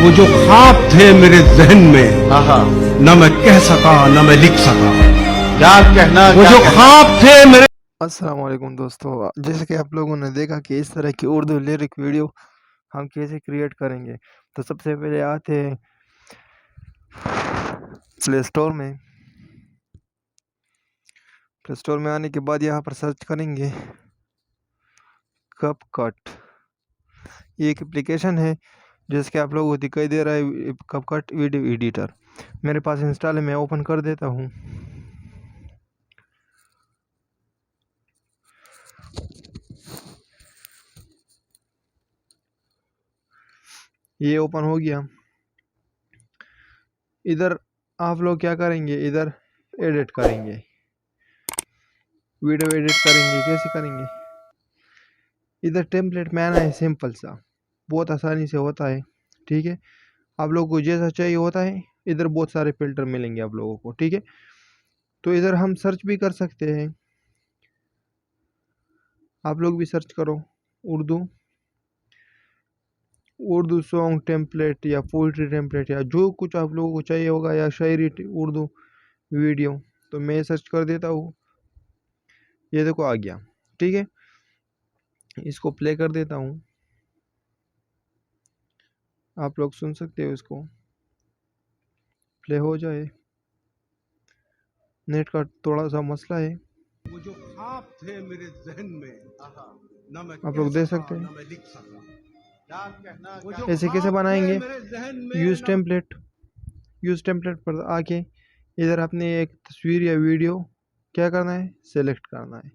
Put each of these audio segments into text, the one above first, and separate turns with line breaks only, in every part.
वो जो ख्वाब थे मेरे जहन में, न मैं कह सका न मैं लिख सका।
क्या कहना,
वो जो ख्वाब थे मेरे।
अस्सलाम वालेकुम दोस्तों, जैसे कि आप लोगों ने देखा कि इस तरह की उर्दू लिरिक वीडियो हम कैसे क्रिएट करेंगे। तो सबसे पहले आते हैं प्ले स्टोर में आने के बाद यहाँ पर सर्च करेंगे कपकट। ये एक एप्लीकेशन है जिसके आप लोगों को दिखाई दे रहा है कपकट वीडियो एडिटर। मेरे पास इंस्टॉल है, मैं ओपन कर देता हूँ। ये ओपन हो गया। इधर आप लोग क्या करेंगे, इधर एडिट करेंगे, वीडियो एडिट करेंगे। कैसे करेंगे, इधर टेम्पलेट में आना है, सिंपल सा, बहुत आसानी से होता है। ठीक है, आप लोगों को जैसा चाहिए होता है। इधर बहुत सारे फिल्टर मिलेंगे आप लोगों को। ठीक है, तो इधर हम सर्च भी कर सकते हैं। आप लोग भी सर्च करो उर्दू सॉन्ग टेम्पलेट या पोइट्री टेम्पलेट या जो कुछ आप लोगों को चाहिए होगा, या शायरी उर्दू वीडियो। तो मैं सर्च कर देता हूँ। ये देखो आ गया। ठीक है, इसको प्ले कर देता हूँ, आप लोग सुन सकते हो। इसको प्ले हो जाए, नेट का थोड़ा सा मसला है।
वो जो ख्वाब थे मेरे जहन में, न मैं
आप लोग
कह
देख
सका
सकते हैं।
न मैं लिख सका।
क्या कहना,
वो जो
ऐसे कैसे
ख्वाब थे
बनाएंगे,
मेरे जहन में,
यूज़ टेम्पलेट पर आके इधर अपने एक तस्वीर या वीडियो क्या करना है, सेलेक्ट करना है।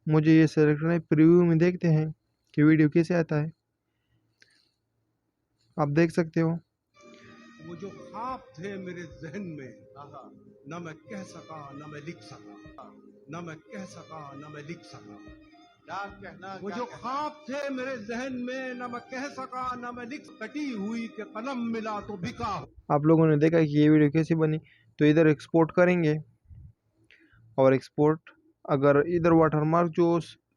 मुझे ये सेलेक्ट करना है। प्रीव्यू में देखते हैं कि वीडियो कैसे आता है। आप देख सकते हो।
वो जो ख्वाब थे मेरे जहन में, न मैं कह सका न मैं लिख सका। न मैं कह सका न मैं लिख सका।
क्या कहना,
वो जो ख्वाब थे मेरे जहन में, न मैं कह सका न मैं लिख। कटी हुई के कलम मिला तो बिका।
आप लोगों ने देखा कि ये वीडियो कैसी बनी। तो इधर एक्सपोर्ट करेंगे, और एक्सपोर्ट अगर इधर वाटरमार्क जो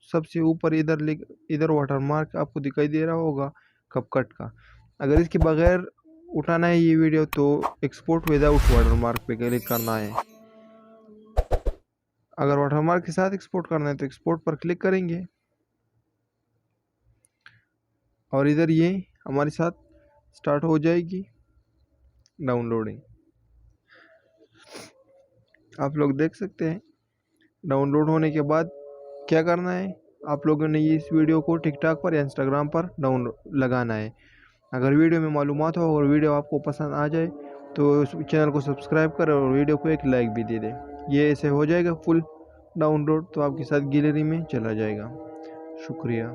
सबसे ऊपर इधर वाटरमार्क आपको दिखाई दे रहा होगा कपकट का, अगर इसके बगैर उठाना है ये वीडियो तो एक्सपोर्ट विदाउट वाटरमार्क पे क्लिक करना है। अगर वाटरमार्क के साथ एक्सपोर्ट करना है तो एक्सपोर्ट पर क्लिक करेंगे, और इधर ये हमारे साथ स्टार्ट हो जाएगी डाउनलोडिंग। आप लोग देख सकते हैं। डाउनलोड होने के बाद क्या करना है, आप लोगों ने इस वीडियो को टिकटॉक पर या इंस्टाग्राम पर लगाना है। अगर वीडियो में मालूमात हो और वीडियो आपको पसंद आ जाए तो चैनल को सब्सक्राइब करें और वीडियो को एक लाइक भी दे दें। ये ऐसे हो जाएगा फुल डाउनलोड, तो आपके साथ गैलरी में चला जाएगा। शुक्रिया।